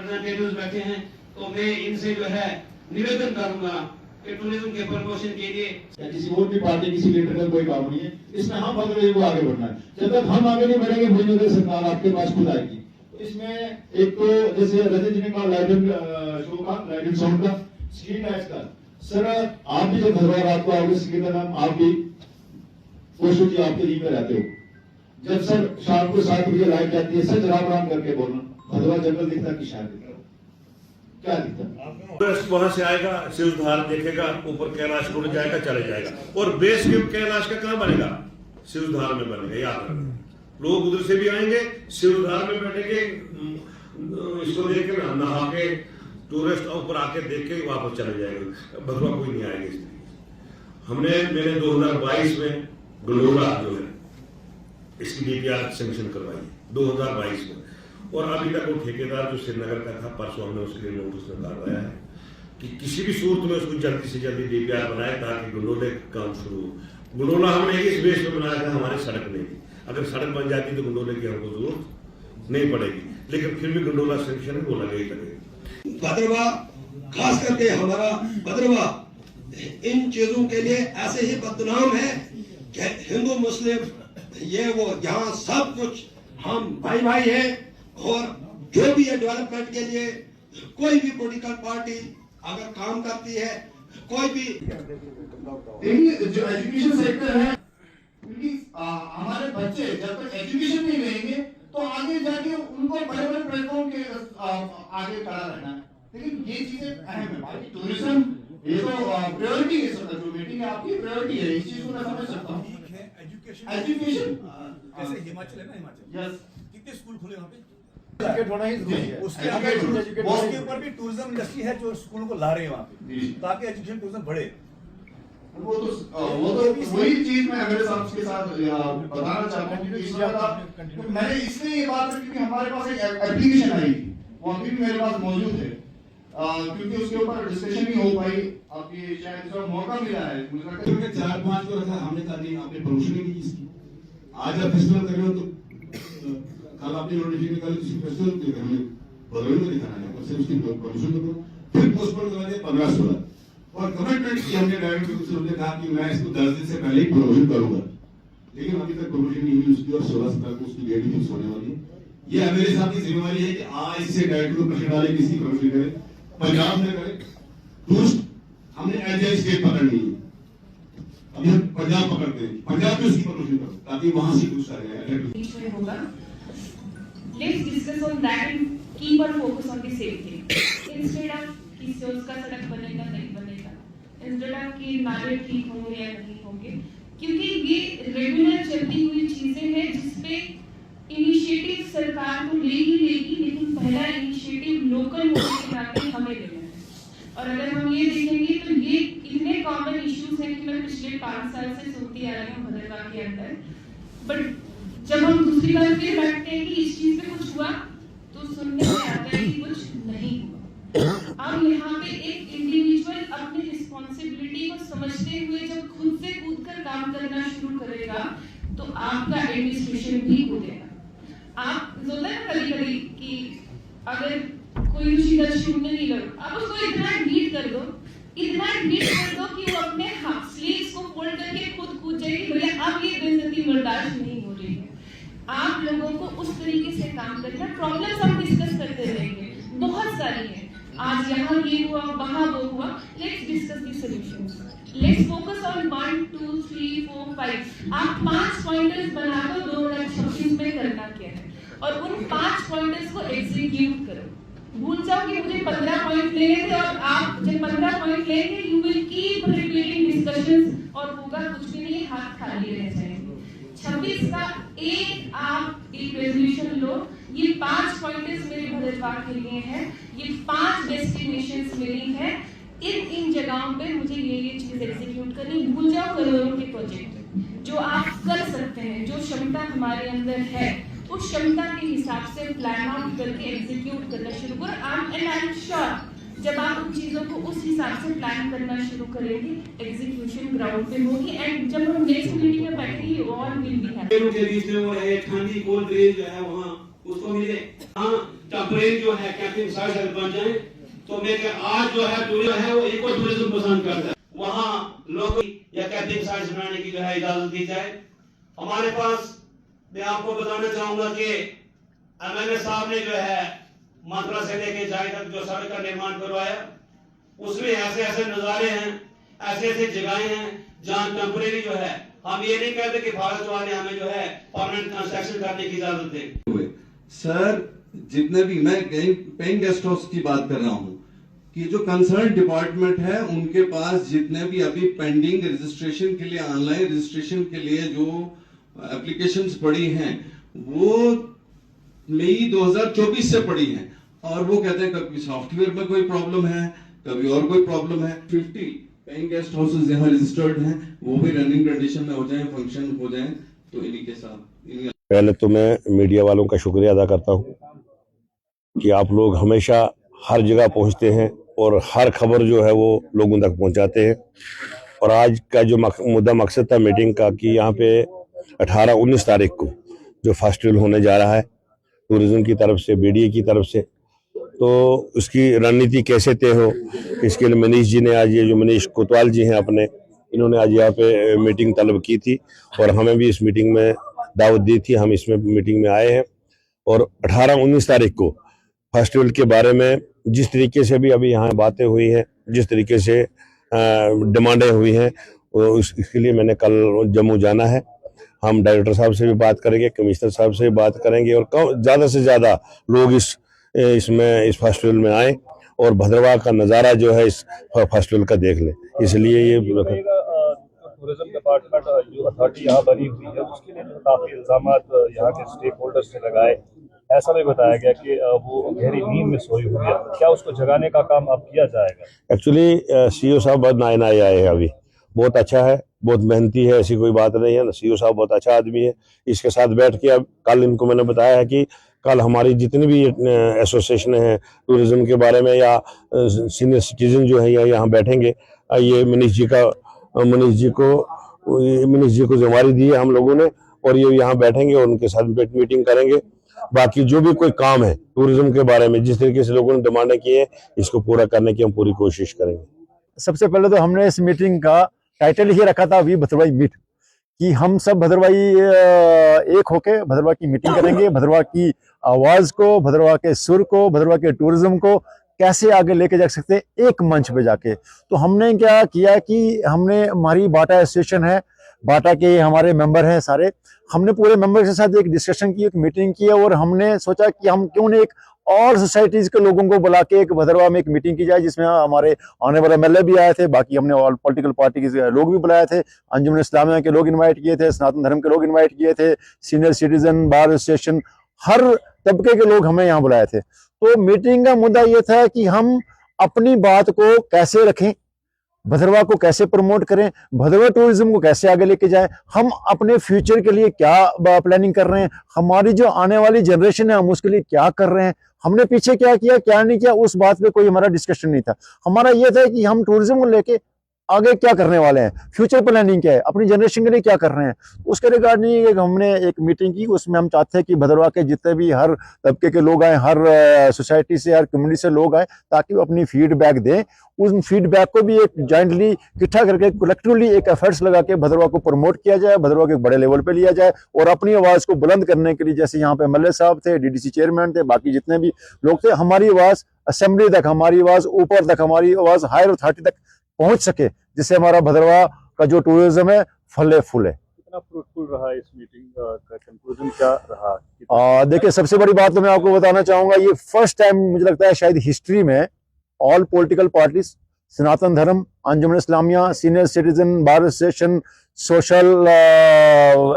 Representatives बैठे हैं, तो मैं इनसे जो है निवेदन करूंगा कि टूरिज्म के प्रमोशन के लिए किसी और भी पार्टी किसी लीडर का कोई काम नहीं है, इसमें हम भद्रवाही को आगे बढ़ना है। जब तक हम आगे नहीं बढ़ेंगे भूमिनगर सरकार आपके पास खुद आएगी। तो इसमें एक तो जैसे रजत जी ने कहा लाइटिंग शो का, लाइटिंग साउंड का, स्ट्रीट लाइट्स का, सर आप भी जब भद्रवाही रात को आओगे सिटी का नाम आप भी कोशिश जी आपके यहीं पे रहते हो, जब सर शाम को 7 बजे लाइट जाती है सर राम राम करके बोलना, भद्रवाही जंगल दिखता कि शहर दिखता, क्या दिखता? वहां से आएगा शिवधार देखेगा, ऊपर कैलाश को जाएगा, चले जाएगा, और बेस कैंप कैलाश का कहां बनेगा? शिवधार में बनेगा। याद रखना, लोग उधर से भी आएंगे, शिवधार में बैठेंगे, इसको देख के नहा के टूरिस्ट ऊपर आके देख के वापस चले जाएंगे, भद्रवा कोई नहीं आएंगे। मैंने 2022 में गंडोला जो है इसकी डीपीआर सैंक्शन करवाई 2022 में, और अभी तक वो ठेकेदार जो श्रीनगर का था, परसों हमने उसके लिए नोटिस निकालवाया है कि किसी भी सूरत में उसको जल्दी से जल्दी डीपीआर बनाए ताकि गंडोले का काम शुरू हो। गंडोला हमने इस बेस पे बनाया था, हमारी सड़क नहीं थी, अगर सड़क बन जाती तो गंडोले की हमको जरूरत नहीं पड़ेगी, लेकिन फिर भी गंडोला सैंक्शन है, वो लगे ही लगेगा। भद्रवा खास करके हमारा भद्रवा इन चीजों के लिए ऐसे ही बदनाम है कि हिंदू मुस्लिम ये वो, यहाँ सब कुछ हम भाई भाई हैं, और जो भी है डेवलपमेंट के लिए कोई भी पॉलिटिकल पार्टी अगर काम करती है, कोई भी जो एजुकेशन सेक्टर है, क्योंकि हमारे बच्चे जब तक एजुकेशन नहीं लेंगे तो आगे जाके उनको बड़े बड़े प्लेटफॉर्म के आगे खड़ा रहना है। लेकिन ये चीजें अहम है भाई, टूरिज्म ये तो प्रायोरिटी है, सर जो मीटिंग है आपकी प्रायोरिटी है, इस चीज को मैं समझ सकता हूँ। एजुकेशन जैसे हिमाचल है ना, हिमाचल यस कितने स्कूल खुले वहाँ पे, होना ही जरूरी है। उसके ऊपर भी टूरिज्म इंडस्ट्री है जो स्कूल को ला रहे हैं वहाँ पे, ताकि एजुकेशन टूरिज्म बढ़े। वो तो वही चीज मैं मेरे साथ के साथ बताना चाहता हूँ कि इस वक्त मैंने इसलिए ये बात की क्योंकि हमारे पास एक एप्लीकेशन आई थी, वो अभी भी मेरे पास मौजूद है, क्योंकि उसके ऊपर डिस्कशन नहीं हो पाई, आपकी शायद इसका मौका मिला है, मुझे लगता है 4-5 को रखा हमने कहा नहीं आपने प्रमोशन नहीं की इसकी, आज आप फेस्टिवल कर रहे हो तो कल आपने नोटिफिकेशन निकाली किसी फेस्टिवल के हमने बदल में दिखाना है, और सिर्फ उसकी प्रमोशन करो, फिर पोस्टपोन करवा दिया 15-16, और कमिटमेंट की हमने डायरेक्टर से हमने कहा कि मैं इसको 10 दिन से पहले ही प्रमोशन करूंगा, लेकिन अभी तक प्रमोशन नहीं हुई उसकी, और 16 को उसकी डेट फिक्स होने वाली है। ये मेरे साथ की जिम्मेवारी है कि आज इससे डायरेक्टर को प्रश्न डाले, किसी प्रमोशन करे, पंजाब में करे, टूरिस्ट हमने एज स्टेट पकड़नी है, अभी हम पंजाब पकड़ते हैं, पंजाब में उसकी प्रमोशन करो ताकि वहां से कुछ आएगा। Let's discuss on that and keep our focus on the same thing. Instead of कि उसका सड़क बनेगा नहीं बनेगा, instead of कि नाले ठीक होंगे या नहीं होंगे, क्योंकि ये रेगुलर चलती हुई चीजें हैं जिसपे इनिशिएटिव सरकार को लेगी, लेकिन पहला इनिशिएटिव लोकल होने के नाते हमें लेना है। और अगर हम ये देखेंगे तो ये इतने कॉमन इश्यूज हैं कि मैं पिछले 5 साल से सुनती आ रही हूँ भद्रवा के अंदर, बट जब हम दूसरी बार फिर बैठते हैं कि इस चीज पे कुछ हुआ तो सुनने में आता है कि कुछ नहीं हुआ। अब यहाँ पे एक इंडिविजुअल अपनी रिस्पॉन्सिबिलिटी को समझते हुए जब खुद से कूदकर काम करना शुरू करेगा तो आपका एडमिनिस्ट्रेशन भी कूदेगा। आप होता है कभी कि अगर कोई उसी नहीं करो, आप उसको इतना नीट कर दो कि वो अपने स्लीव्स को फोल्ड करके खुद कूद जाएगी, भैया अब ये बेइज्जती बर्दाश्त नहीं हो रही है। आप लोगों को उस तरीके से काम करना, प्रॉब्लम्स हम डिस्कस करते रहेंगे, बहुत सारी हैं, आज यहाँ ये हुआ वहाँ वो हुआ, let's discuss the solutions, let's focus on 1 2 3 4 5। आप 5 पॉइंटर्स बना दो 2026 में करना क्या है, और उन 5 पॉइंटर्स को एग्जीक्यूट करो। भूल जाओ कि मुझे 15 पॉइंट लेने थे, और आप जब 15 पॉइंट लेंगे you will keep repeating discussions, और होगा कुछ भी नहीं, हाथ खाली रह जाएंगे। 26 का आप एक रेजोल्यूशन लो, ये 5 पॉइंट्स मेरे भद्रवा के लिए हैं, ये 5 डेस्टिनेशंस मेरी हैं, इन जगहों पे मुझे ये चीज एग्जीक्यूट करनी। भूल जाओ करोड़ों के प्रोजेक्ट जो आप कर सकते हैं, जो क्षमता हमारे अंदर है उस क्षमता के हिसाब से प्लान आउट करके एग्जीक्यूट करना शुरू करो। आई एम श्योर जब आप उन चीजों को उस हिसाब से प्लान करना शुरू करेंगे, एग्जीक्यूशन ग्राउंड पे होगी, एंड जब हम नेक्स्ट मीटिंग में बैठेंगे और विल बी हैप्पी। के बीच में वो है ठंडी कोल्ड ड्रिंक जो है वहाँ उसको मिले, हाँ टेम्परेरी जो है कैंपिंग साइट अगर बन जाए तो मैं आज जो है टूरिज्म है वो इको टूरिज्म पसंद करता है, वहाँ लोग या कैंपिंग साइट बनाने की जो है इजाजत दी जाए। हमारे पास मैं आपको बताना चाहूंगा कि एमएलए साहब ने जो है मंत्रा से लेके जाए तक जो सड़क का निर्माण करवाया, उसमें ऐसे ऐसे नजारे हैं, ऐसे ऐसे जगहें हैं जहाँ टेम्परेरी जो है, हम ये नहीं कहते कि भारत वाले हमें जो है परमानेंट कंस्ट्रक्शन करने की इजाजत दें। सर जितने भी, मैं पेइंग गेस्ट हाउस की बात कर रहा हूँ कि जो कंसर्न डिपार्टमेंट है उनके पास जितने भी अभी पेंडिंग रजिस्ट्रेशन के लिए, ऑनलाइन रजिस्ट्रेशन के लिए जो एप्लीकेशंस पड़ी हैं वो मई 2024 से पड़ी हैं, और वो कहते हैं कभी सॉफ्टवेयर में कोई प्रॉब्लम है, कभी और कोई प्रॉब्लम है। 50 पेइंग गेस्ट हाउसेस यहाँ रजिस्टर्ड हैं, वो भी रनिंग कंडीशन में हो जाए, फंक्शन हो जाए, तो इन्हीं के साथ पहले तो मैं मीडिया वालों का शुक्रिया अदा करता हूँ कि आप लोग हमेशा हर जगह पहुँचते हैं और हर खबर जो है वो लोगों तक पहुँचाते हैं। और आज का जो मुद्दा मकसद था मीटिंग का कि यहाँ पे 18-19 तारीख को जो फेस्टिवल होने जा रहा है टूरिज्म की तरफ से, बीडीए की तरफ से, तो उसकी रणनीति कैसे तय हो, इसके लिए मनीष जी ने आज, ये जो मनीष कोतवाल जी हैं अपने, इन्होंने आज यहाँ पे मीटिंग तलब की थी और हमें भी इस मीटिंग में दावत दी थी। हम इसमें मीटिंग में आए हैं और 18-19 तारीख को फेस्टिवल के बारे में जिस तरीके से भी अभी यहाँ बातें हुई हैं, जिस तरीके से डिमांडें हुई हैं, इसके लिए मैंने कल जम्मू जाना है। हम डायरेक्टर साहब से भी बात करेंगे, कमिश्नर साहब से भी बात करेंगे और ज़्यादा से ज़्यादा लोग इस फेस्टिवल में आए और भद्रवाह का नज़ारा जो है इस फेस्टिवल का देख लें। इसलिए ये टूरिज्म डिपार्टमेंट जो अथॉरिटी यहाँ बनी हुई है उसके लिए काफी इल्जामात यहाँ के स्टेक होल्डर्स ने लगाए, ऐसा भी बताया गया कि वो गहरी नींद में सोई हुई है, क्या उसको जगाने का काम अब किया जाएगा? एक्चुअली सीईओ साहब बहुत नए आए हैं, अभी बहुत अच्छा है, बहुत मेहनती है, ऐसी कोई बात नहीं है ना। सीईओ साहब बहुत अच्छा आदमी है। इसके साथ बैठ के अब कल इनको मैंने बताया है कि कल हमारी जितनी भी एसोसिएशन है टूरिज्म के बारे में या सीनियर सिटीजन जो है यहाँ बैठेंगे, ये मनीष जी को जिम्मेवारी दी है हम लोगों ने, और ये यहाँ बैठेंगे और उनके साथ मीटिंग करेंगे। बाकी जो भी कोई काम है टूरिज्म के बारे में, जिस तरीके से लोगों ने डिमांडें की है, इसको पूरा करने की हम पूरी कोशिश करेंगे। सबसे पहले तो हमने इस मीटिंग का टाइटल ही रखा था वी भद्रवाही मीट, कि हम सब भद्रवाही एक होके भद्रवाह की मीटिंग करेंगे, भद्रवाह की आवाज को, भद्रवाह के सुर को, भद्रवाह के टूरिज्म को कैसे आगे लेके जा सकते हैं एक मंच पे जाके। तो हमने क्या किया कि हमने, हमारी बाटा एसोसिएशन है, बाटा के हमारे मेंबर हैं सारे, हमने पूरे मेंबर के साथ एक डिस्कशन की, एक मीटिंग की और हमने सोचा कि हम क्यों नहीं एक और सोसाइटीज के लोगों को बुला के एक भद्रवाह में एक मीटिंग की जाए, जिसमें हमारे आने वाले एमएलए भी आए थे, बाकी हमने ऑल पॉलिटिकल पार्टी के लोग भी बुलाए थे, अंजुमन इस्लामिया के लोग इनवाइट किए थे, सनातन धर्म के लोग इनवाइट किए थे, सीनियर सिटीजन, बार एसोसिएशन, हर तबके के लोग हमें यहाँ बुलाए थे। तो मीटिंग का मुद्दा ये था कि हम अपनी बात को कैसे रखें, भद्रवाह को कैसे प्रमोट करें, भद्रवाह टूरिज्म को कैसे आगे लेके जाएं, हम अपने फ्यूचर के लिए क्या प्लानिंग कर रहे हैं, हमारी जो आने वाली जनरेशन है हम उसके लिए क्या कर रहे हैं, हमने पीछे क्या किया क्या नहीं किया, उस बात पे कोई हमारा डिस्कशन नहीं था। हमारा ये था कि हम टूरिज्म को लेके आगे क्या करने वाले हैं, फ्यूचर प्लानिंग क्या है, अपनी जनरेशन के लिए क्या कर रहे हैं, उसके रिगार्डिंग हमने एक मीटिंग की। उसमें हम चाहते हैं कि भद्रवाह के जितने भी हर तबके के लोग आए, हर सोसाइटी से, हर कम्युनिटी से लोग आए, ताकि वो अपनी फीडबैक दें। उन फीडबैक को भी एक जॉइंटली इकट्ठा करके कलेक्टिवली एक एफर्ट्स लगा के भद्रवाह को प्रमोट किया जाए, भद्रवाह को एक बड़े लेवल पे लिया जाए और अपनी आवाज को बुलंद करने के लिए, जैसे यहाँ पे एमएलए साहब थे, डीडीसी चेयरमैन थे, बाकी जितने भी लोग थे, हमारी आवाज असेंबली तक, हमारी आवाज ऊपर तक, हमारी आवाज हायर अथॉरिटी तक पहुंच सके, जिससे हमारा भद्रवाह का जो टूरिज्म है फले फूले। कितना फ्रूटफुल रहा इस मीटिंग का कंक्लूजन क्या रहा? देखिए, सबसे बड़ी बात तो मैं आपको बताना चाहूंगा, ये फर्स्ट टाइम मुझे लगता है शायद हिस्ट्री में all political parties, Sanatan Dharma, Anjuman Islamia, senior citizen, bar association, social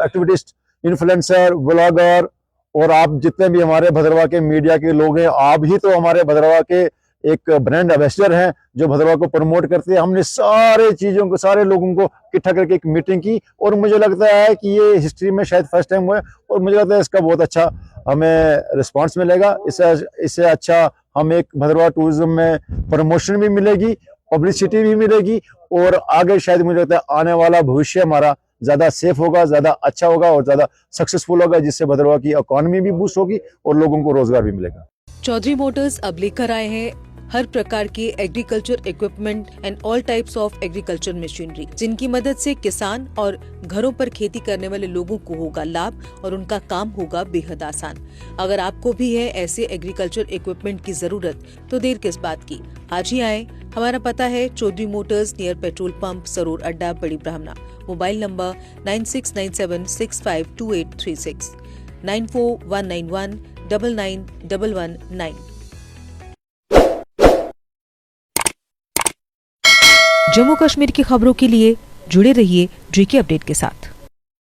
activist, influencer, blogger और आप जितने भी हमारे भद्रवाह के मीडिया के लोग हैं, आप ही तो हमारे भद्रवाह के एक ब्रांड एम्बेसडर हैं जो भद्रवाह को प्रमोट करते हैं। हमने सारे चीजों को, सारे लोगों को इकट्ठा करके एक मीटिंग की और मुझे लगता है कि ये हिस्ट्री में शायद फर्स्ट टाइम हुआ है और मुझे लगता है इसका बहुत अच्छा हमें रिस्पांस मिलेगा। इससे अच्छा हम एक भद्रवाह टूरिज्म में प्रमोशन भी मिलेगी, पब्लिसिटी भी मिलेगी और आगे शायद मुझे लगता है आने वाला भविष्य हमारा ज्यादा सेफ होगा, ज्यादा अच्छा होगा और ज्यादा सक्सेसफुल होगा, जिससे भद्रवाह की इकोनॉमी भी बूस्ट होगी और लोगों को रोजगार भी मिलेगा। चौधरी मोटर्स अब लेकर आए हैं हर प्रकार के agriculture equipment and all types of agriculture machinery, जिनकी मदद से किसान और घरों पर खेती करने वाले लोगों को होगा लाभ और उनका काम होगा बेहद आसान। अगर आपको भी है ऐसे एग्रीकल्चर इक्विपमेंट की जरूरत तो देर किस बात की, आज ही आए। हमारा पता है Chaudhary motors near petrol pump, Saror Adda, Bari ब्राह्मणा। Mobile number 9697652836, 9419199119। जम्मू कश्मीर की खबरों के लिए जुड़े रहिए JK अपडेट के साथ।